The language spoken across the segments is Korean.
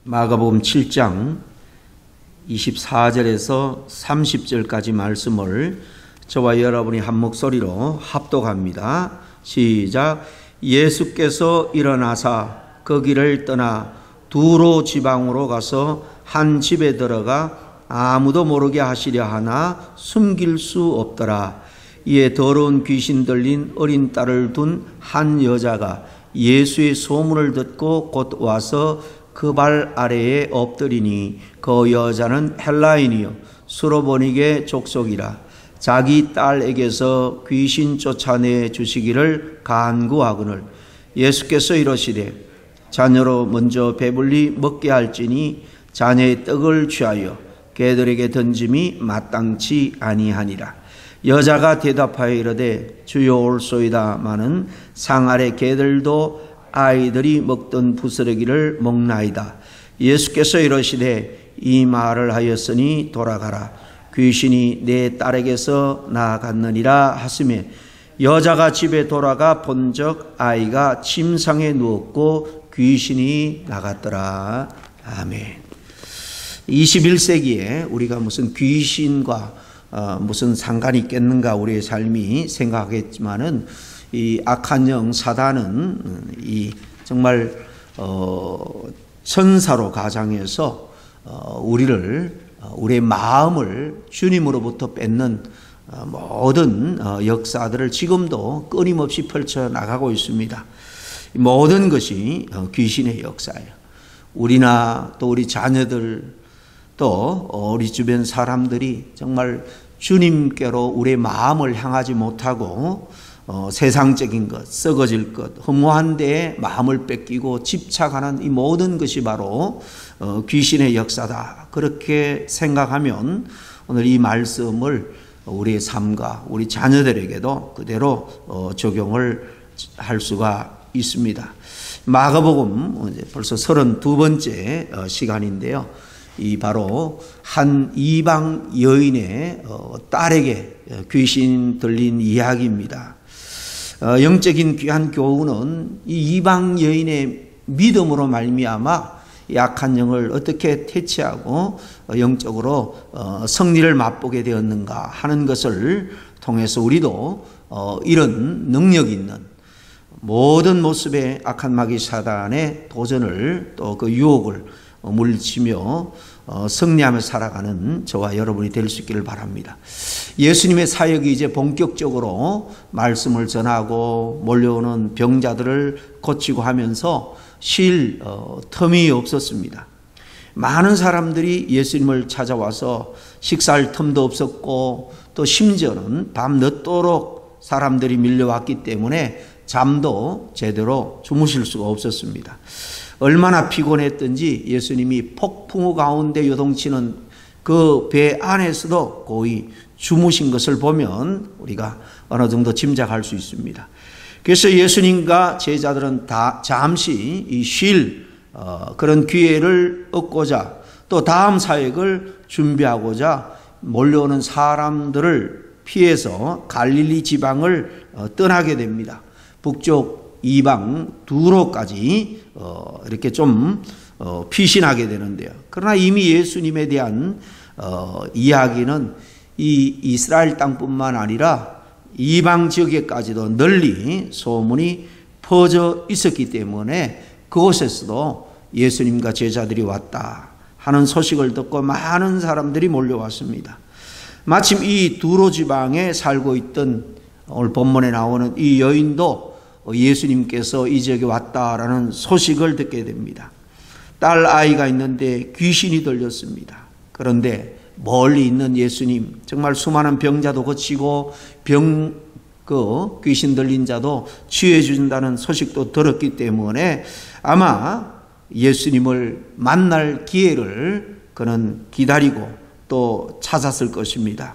마가복음 7장 24절에서 30절까지 말씀을 저와 여러분이 한 목소리로 합독합니다. 시작. 예수께서 일어나사 그 길을 떠나 두로 지방으로 가서 한 집에 들어가 아무도 모르게 하시려 하나 숨길 수 없더라. 이에 더러운 귀신 들린 어린 딸을 둔 한 여자가 예수의 소문을 듣고 곧 와서 그 발 아래에 엎드리니 그 여자는 헬라인이요 수로보니게 족속이라. 자기 딸에게서 귀신 쫓아내 주시기를 간구하거늘 예수께서 이러시되 자녀로 먼저 배불리 먹게 할지니 자녀의 떡을 취하여 개들에게 던짐이 마땅치 아니하니라. 여자가 대답하여 이르되 주여 올소이다마는 상 아래 개들도 아이들이 먹던 부스러기를 먹나이다. 예수께서 이러시되 이 말을 하였으니 돌아가라. 귀신이 내 딸에게서 나아갔느니라 하시매 여자가 집에 돌아가 본적 아이가 침상에 누웠고 귀신이 나갔더라. 아멘. 21세기에 우리가 무슨 귀신과 무슨 상관이 있겠는가 우리의 삶이 생각하겠지만은 이 악한 영 사단은 이 정말 천사로 가장해서 우리의 마음을 주님으로부터 뺏는 모든 역사들을 지금도 끊임없이 펼쳐 나가고 있습니다. 모든 것이 귀신의 역사예요. 우리나 또 우리 자녀들 또 우리 주변 사람들이 정말 주님께로 우리의 마음을 향하지 못하고 세상적인 것, 썩어질 것, 허무한 데에 마음을 뺏기고 집착하는 이 모든 것이 바로 귀신의 역사다. 그렇게 생각하면 오늘 이 말씀을 우리의 삶과 우리 자녀들에게도 그대로 적용을 할 수가 있습니다. 마가복음 벌써 32번째 시간인데요. 이 바로 한 이방 여인의 딸에게 귀신 들린 이야기입니다. 영적인 귀한 교훈은 이 이방 여인의 믿음으로 말미암아 약한 영을 어떻게 퇴치하고 영적으로 승리를 맛보게 되었는가 하는 것을 통해서 우리도 이런 능력 있는 모든 모습의 악한 마귀 사단의 도전을 또 그 유혹을 물리치며 승리하며 살아가는 저와 여러분이 될 수 있기를 바랍니다. 예수님의 사역이 이제 본격적으로 말씀을 전하고 몰려오는 병자들을 고치고 하면서 쉴 틈이 없었습니다. 많은 사람들이 예수님을 찾아와서 식사할 틈도 없었고 또 심지어는 밤 늦도록 사람들이 밀려왔기 때문에 잠도 제대로 주무실 수가 없었습니다. 얼마나 피곤했던지 예수님이 폭풍우 가운데 요동치는 그 배 안에서도 거의 주무신 것을 보면 우리가 어느 정도 짐작할 수 있습니다. 그래서 예수님과 제자들은 다 잠시 쉴 그런 기회를 얻고자 또 다음 사역을 준비하고자 몰려오는 사람들을 피해서 갈릴리 지방을 떠나게 됩니다. 북쪽 이방 두로까지 이렇게 좀 피신하게 되는데요. 그러나 이미 예수님에 대한 이야기는 이 이스라엘 땅뿐만 아니라 이방 지역에까지도 널리 소문이 퍼져 있었기 때문에 그곳에서도 예수님과 제자들이 왔다 하는 소식을 듣고 많은 사람들이 몰려왔습니다. 마침 이 두로 지방에 살고 있던 오늘 본문에 나오는 이 여인도 예수님께서 이 지역에 왔다라는 소식을 듣게 됩니다. 딸 아이가 있는데 귀신이 들렸습니다. 그런데 멀리 있는 예수님, 정말 수많은 병자도 고치고 귀신 들린 자도 치유해 준다는 소식도 들었기 때문에 아마 예수님을 만날 기회를 그는 기다리고 또 찾았을 것입니다.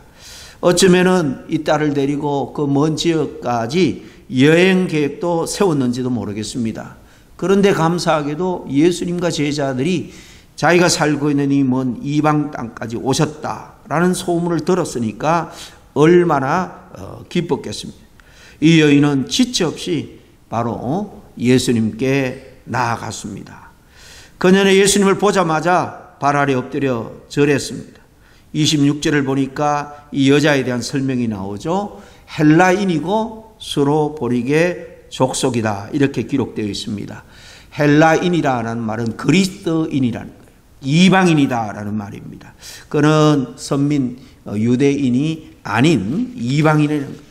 어쩌면은 이 딸을 데리고 그 먼 지역까지 여행 계획도 세웠는지도 모르겠습니다. 그런데 감사하게도 예수님과 제자들이 자기가 살고 있는 이 먼 이방 땅까지 오셨다라는 소문을 들었으니까 얼마나 기뻤겠습니까? 이 여인은 지체 없이 바로 예수님께 나아갔습니다. 그녀는 예수님을 보자마자 발 아래 엎드려 절했습니다. 26절을 보니까 이 여자에 대한 설명이 나오죠. 헬라인이고 수로보니게 족속이다, 이렇게 기록되어 있습니다. 헬라인이라는 말은 그리스도인이라는 거예요. 이방인이다라는 말입니다. 그는 선민 유대인이 아닌 이방인이라는 거예요.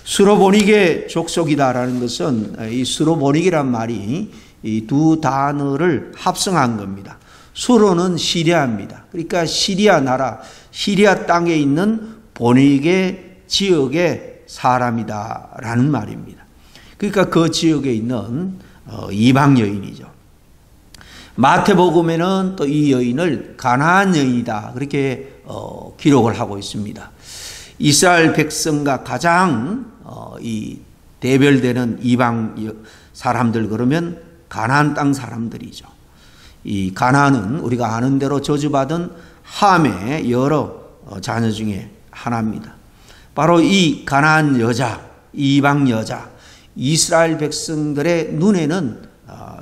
수로보니게 족속이다라는 것은 이 수로보니게란 말이 이 두 단어를 합성한 겁니다. 수로는 시리아입니다. 그러니까 시리아 나라, 시리아 땅에 있는 보니게 지역의 사람이다라는 말입니다. 그러니까 그 지역에 있는 이방 여인이죠. 마태복음에는 또 이 여인을 가나안 여인이다, 그렇게 기록을 하고 있습니다. 이스라엘 백성과 가장 이 대별되는 이방 사람들, 그러면 가나안 땅 사람들이죠. 이 가나안은 우리가 아는 대로 저주받은 함의 여러 자녀 중에 하나입니다. 바로 이 가나안 여자, 이방 여자, 이스라엘 백성들의 눈에는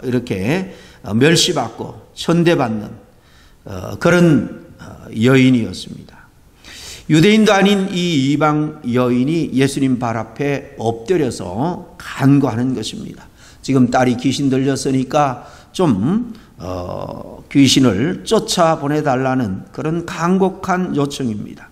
이렇게 멸시받고 천대받는 그런 여인이었습니다. 유대인도 아닌 이 이방 여인이 예수님 발 앞에 엎드려서 간구하는 것입니다. 지금 딸이 귀신 들렸으니까 좀 귀신을 쫓아보내달라는 그런 간곡한 요청입니다.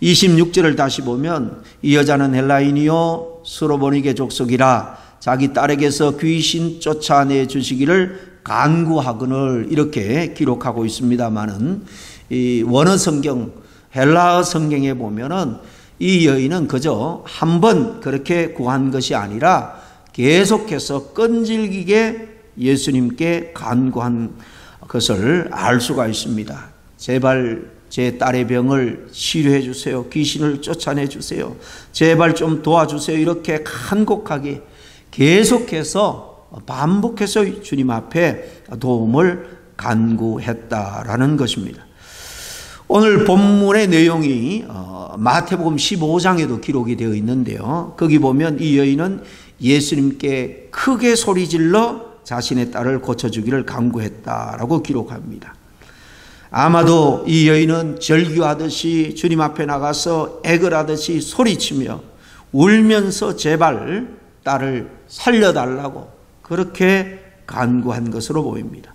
26절을 다시 보면 이 여자는 헬라인이요 수로보니게 족속이라 자기 딸에게서 귀신 쫓아내 주시기를 간구하거늘, 이렇게 기록하고 있습니다마는 이 원어 성경, 헬라어 성경에 보면은 이 여인은 그저 한 번 그렇게 구한 것이 아니라 계속해서 끈질기게 예수님께 간구한 것을 알 수가 있습니다. 제발 제 딸의 병을 치료해 주세요. 귀신을 쫓아내 주세요. 제발 좀 도와주세요. 이렇게 간곡하게 계속해서 반복해서 주님 앞에 도움을 간구했다라는 것입니다. 오늘 본문의 내용이 마태복음 15장에도 기록이 되어 있는데요. 거기 보면 이 여인은 예수님께 크게 소리질러 자신의 딸을 고쳐주기를 간구했다라고 기록합니다. 아마도 이 여인은 절규하듯이 주님 앞에 나가서 애걸하듯이 소리치며 울면서 제발 딸을 살려달라고 그렇게 간구한 것으로 보입니다.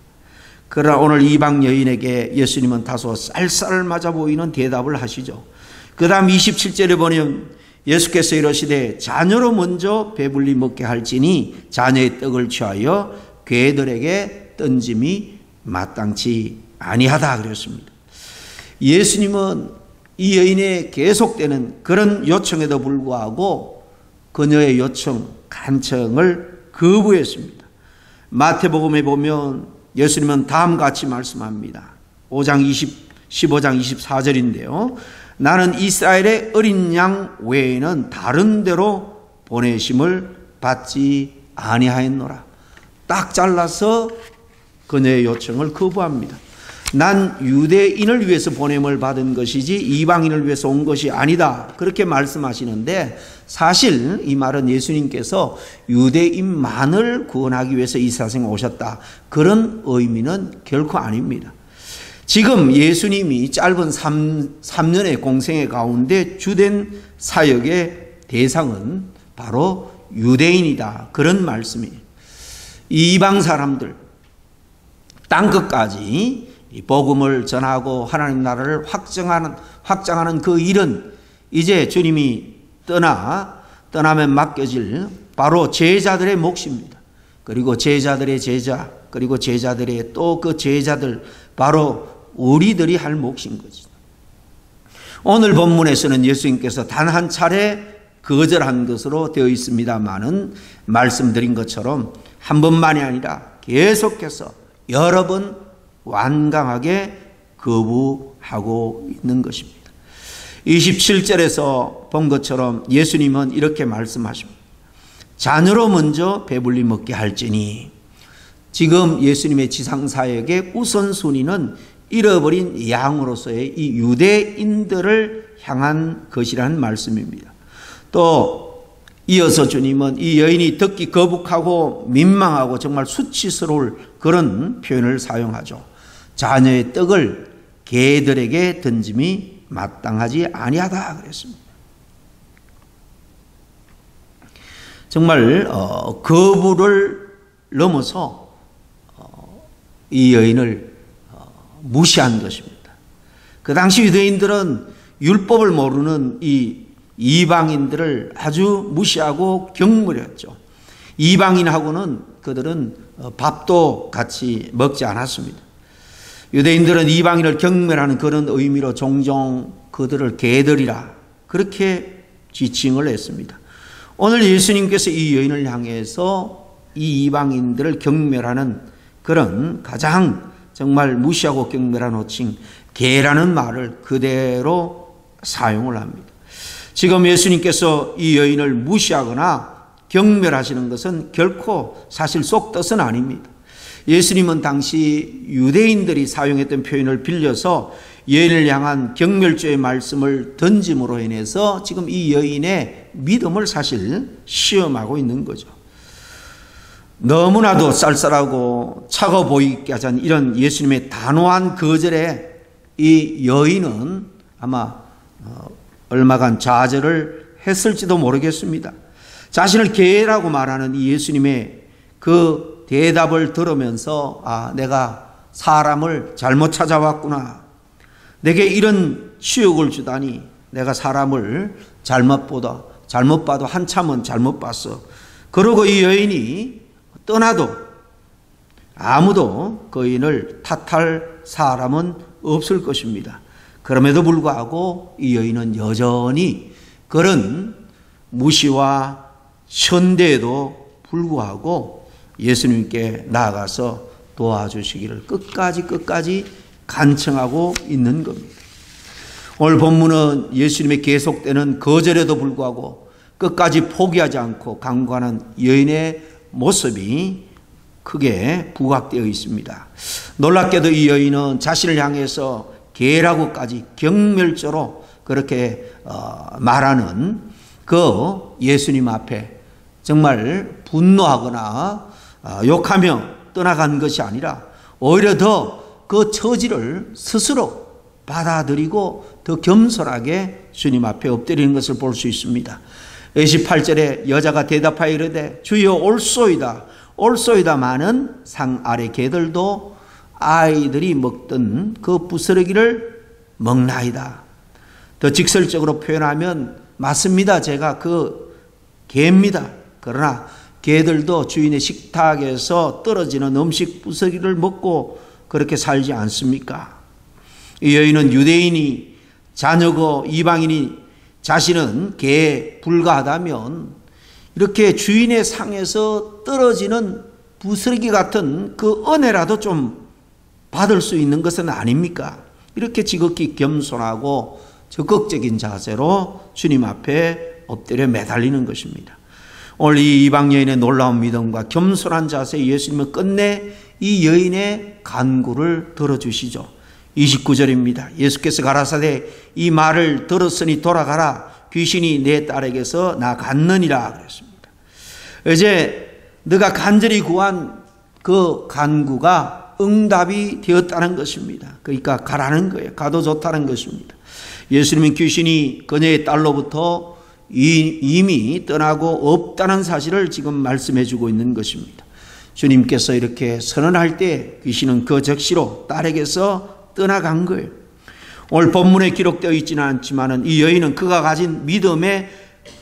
그러나 오늘 이방 여인에게 예수님은 다소 쌀쌀 맞아 보이는 대답을 하시죠. 그 다음 27절에 보면 예수께서 이러시되 자녀로 먼저 배불리 먹게 할지니 자녀의 떡을 취하여 괴들에게 던짐이 마땅치 아니하다 그랬습니다. 예수님은 이 여인의 계속되는 그런 요청에도 불구하고 그녀의 요청, 간청을 거부했습니다. 마태복음에 보면 예수님은 다음같이 말씀합니다. 15장 24절인데요. 나는 이스라엘의 어린 양 외에는 다른 데로 보내심을 받지 아니하였노라. 딱 잘라서 그녀의 요청을 거부합니다. 난 유대인을 위해서 보냄을 받은 것이지 이방인을 위해서 온 것이 아니다, 그렇게 말씀하시는데 사실 이 말은 예수님께서 유대인만을 구원하기 위해서 이 세상에 오셨다, 그런 의미는 결코 아닙니다. 지금 예수님이 짧은 3년의 공생애 가운데 주된 사역의 대상은 바로 유대인이다, 그런 말씀이에요. 이방 사람들 땅끝까지 복음을 전하고 하나님 나라를 확장하는 그 일은 이제 주님이 떠나면 맡겨질 바로 제자들의 몫입니다. 그리고 제자들의 제자, 그리고 제자들의 또 그 제자들, 바로 우리들이 할 몫인 거죠. 오늘 본문에서는 예수님께서 단 한 차례 거절한 것으로 되어 있습니다만은 말씀드린 것처럼 한 번만이 아니라 계속해서 여러 번 완강하게 거부하고 있는 것입니다. 27절에서 본 것처럼 예수님은 이렇게 말씀하십니다. 자녀로 먼저 배불리 먹게 할지니, 지금 예수님의 지상사역의 우선순위는 잃어버린 양으로서의 이 유대인들을 향한 것이라는 말씀입니다. 또 이어서 주님은 이 여인이 듣기 거북하고 민망하고 정말 수치스러울 그런 표현을 사용하죠. 자녀의 떡을 개들에게 던짐이 마땅하지 아니하다 그랬습니다. 정말 거부를 넘어서 이 여인을 무시한 것입니다. 그 당시 유대인들은 율법을 모르는 이 이방인들을 아주 무시하고 경멸했죠. 이방인하고는 그들은 밥도 같이 먹지 않았습니다. 유대인들은 이방인을 경멸하는 그런 의미로 종종 그들을 개들이라 그렇게 지칭을 했습니다. 오늘 예수님께서 이 여인을 향해서 이 이방인들을 경멸하는 그런 가장 정말 무시하고 경멸한 호칭 개라는 말을 그대로 사용을 합니다. 지금 예수님께서 이 여인을 무시하거나 경멸하시는 것은 결코 사실 속 뜻은 아닙니다. 예수님은 당시 유대인들이 사용했던 표현을 빌려서 여인을 향한 경멸죄의 말씀을 던짐으로 인해서 지금 이 여인의 믿음을 사실 시험하고 있는 거죠. 너무나도 쌀쌀하고 차가워 보이게 하자는 이런 예수님의 단호한 거절에 이 여인은 아마 얼마간 좌절을 했을지도 모르겠습니다. 자신을 개라고 말하는 이 예수님의 그 대답을 들으면서 내가 사람을 잘못 찾아왔구나. 내게 이런 치욕을 주다니 내가 사람을 잘못 봐도 한참은 잘못 봤어. 그러고 이 여인이 떠나도 아무도 그 여인을 탓할 사람은 없을 것입니다. 그럼에도 불구하고 이 여인은 여전히 그런 무시와 천대에도 불구하고 예수님께 나아가서 도와주시기를 끝까지 간청하고 있는 겁니다. 오늘 본문은 예수님의 계속되는 거절에도 불구하고 끝까지 포기하지 않고 강구하는 여인의 모습이 크게 부각되어 있습니다. 놀랍게도 이 여인은 자신을 향해서 개라고까지 경멸조로 그렇게 말하는 그 예수님 앞에 정말 분노하거나 욕하며 떠나간 것이 아니라 오히려 더 그 처지를 스스로 받아들이고 더 겸손하게 주님 앞에 엎드리는 것을 볼 수 있습니다. 28절에 여자가 대답하여 이르되 주여 올소이다마는 상 아래 개들도 아이들이 먹던 그 부스러기를 먹나이다. 더 직설적으로 표현하면 맞습니다. 제가 그 개입니다. 그러나 개들도 주인의 식탁에서 떨어지는 음식 부스러기를 먹고 그렇게 살지 않습니까? 이 여인은 유대인이 자녀고 이방인이 자신은 개에 불과하다면 이렇게 주인의 상에서 떨어지는 부스러기 같은 그 은혜라도 좀 받을 수 있는 것은 아닙니까? 이렇게 지극히 겸손하고 적극적인 자세로 주님 앞에 엎드려 매달리는 것입니다. 오늘 이 이방 여인의 놀라운 믿음과 겸손한 자세 예수님은 끝내 이 여인의 간구를 들어주시죠. 29절입니다. 예수께서 가라사대 이 말을 들었으니 돌아가라. 귀신이 내 딸에게서 나갔느니라 그랬습니다. 이제 네가 간절히 구한 그 간구가 응답이 되었다는 것입니다. 그러니까 가라는 거예요. 가도 좋다는 것입니다. 예수님은 귀신이 그녀의 딸로부터 이미 떠나고 없다는 사실을 지금 말씀해 주고 있는 것입니다. 주님께서 이렇게 선언할 때 귀신은 그 즉시로 딸에게서 떠나간 거예요. 오늘 본문에 기록되어 있지는 않지만 이 여인은 그가 가진 믿음의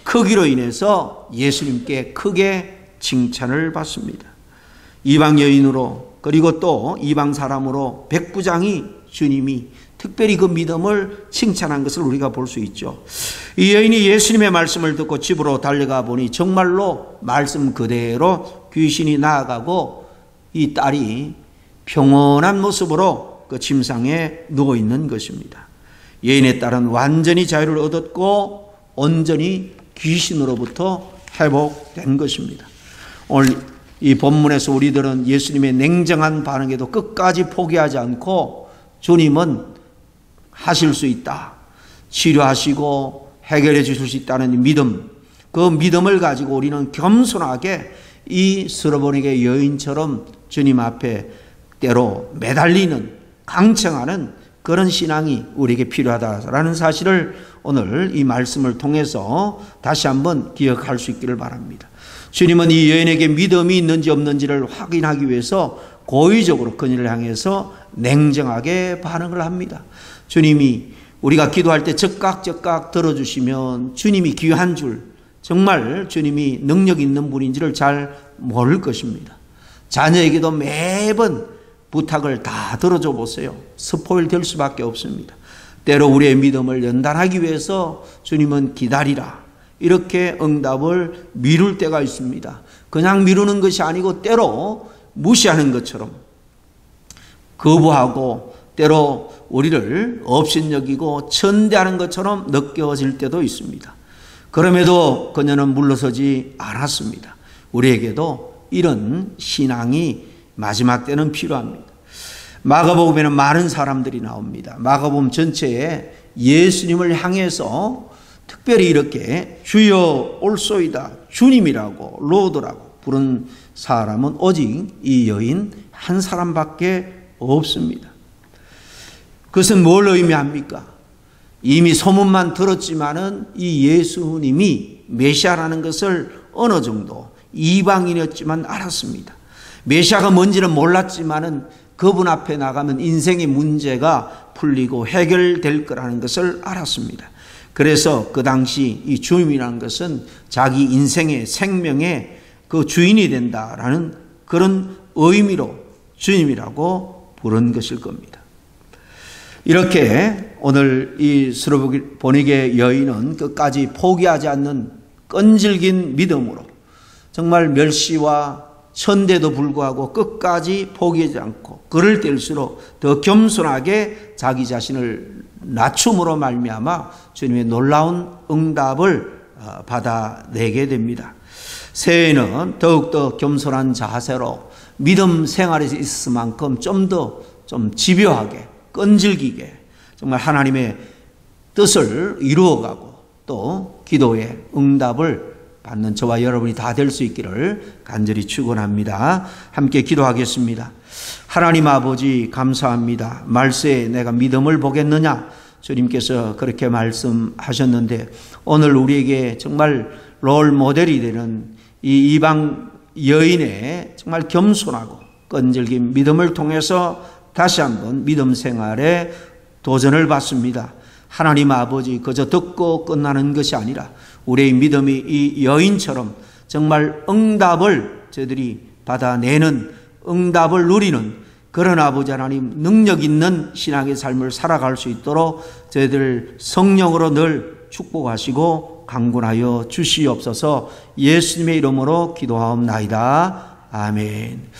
크기로 인해서 예수님께 크게 칭찬을 받습니다. 이방 여인으로 그리고 또 이방 사람으로 백부장이 주님이 특별히 그 믿음을 칭찬한 것을 우리가 볼 수 있죠. 이 여인이 예수님의 말씀을 듣고 집으로 달려가 보니 정말로 말씀 그대로 귀신이 나아가고 이 딸이 평온한 모습으로 그 침상에 누워 있는 것입니다. 여인의 딸은 완전히 자유를 얻었고 온전히 귀신으로부터 회복된 것입니다. 오늘 이 본문에서 우리들은 예수님의 냉정한 반응에도 끝까지 포기하지 않고 주님은 하실 수 있다, 치료하시고 해결해 주실 수 있다는 믿음, 그 믿음을 가지고 우리는 겸손하게 이 스로보닉의 여인처럼 주님 앞에 때로 매달리는, 강청하는 그런 신앙이 우리에게 필요하다라는 사실을 오늘 이 말씀을 통해서 다시 한번 기억할 수 있기를 바랍니다. 주님은 이 여인에게 믿음이 있는지 없는지를 확인하기 위해서 고의적으로 그녀를 향해서 냉정하게 반응을 합니다. 주님이 우리가 기도할 때 적각 들어주시면 주님이 귀한 줄, 정말 주님이 능력 있는 분인지를 잘 모를 것입니다. 자녀에게도 매번 부탁을 다 들어줘 보세요. 스포일 될 수밖에 없습니다. 때로 우리의 믿음을 연단하기 위해서 주님은 기다리라, 이렇게 응답을 미룰 때가 있습니다. 그냥 미루는 것이 아니고 때로 무시하는 것처럼, 거부하고 때로 우리를 업신여기고 천대하는 것처럼 느껴질 때도 있습니다. 그럼에도 그녀는 물러서지 않았습니다. 우리에게도 이런 신앙이 마지막 때는 필요합니다. 마가복음에는 많은 사람들이 나옵니다. 마가복음 전체에 예수님을 향해서 특별히 이렇게 주여 올소이다, 주님이라고, 로드라고 부른 사람은 오직 이 여인 한 사람밖에 없습니다. 그것은 뭘 의미합니까? 이미 소문만 들었지만은 이 예수님이 메시아라는 것을 어느 정도 이방인이었지만 알았습니다. 메시아가 뭔지는 몰랐지만은 그분 앞에 나가면 인생의 문제가 풀리고 해결될 거라는 것을 알았습니다. 그래서 그 당시 이 주님이라는 것은 자기 인생의 생명의 그 주인이 된다라는 그런 의미로 주님이라고 부른 것일 겁니다. 이렇게 오늘 이 스로보닉의 여인은 끝까지 포기하지 않는 끈질긴 믿음으로 정말 멸시와 천대도 불구하고 끝까지 포기하지 않고 그럴 때일수록 더 겸손하게 자기 자신을 낮춤으로 말미암아 주님의 놀라운 응답을 받아내게 됩니다. 새해에는 더욱더 겸손한 자세로 믿음 생활에 있을 만큼 좀 더 집요하게 끈질기게 정말 하나님의 뜻을 이루어가고 또 기도의 응답을 받는 저와 여러분이 다 될 수 있기를 간절히 축원합니다. 함께 기도하겠습니다. 하나님 아버지 감사합니다. 말세에 내가 믿음을 보겠느냐, 주님께서 그렇게 말씀하셨는데 오늘 우리에게 정말 롤 모델이 되는 이 이방 여인의 정말 겸손하고 끈질긴 믿음을 통해서 다시 한번 믿음 생활에 도전을 받습니다. 하나님 아버지, 그저 듣고 끝나는 것이 아니라 우리의 믿음이 이 여인처럼 정말 응답을 저희들이 받아내는, 응답을 누리는 그런 아버지 하나님 능력 있는 신앙의 삶을 살아갈 수 있도록 저희들 성령으로 늘 축복하시고 강군하여 주시옵소서. 예수님의 이름으로 기도하옵나이다. 아멘.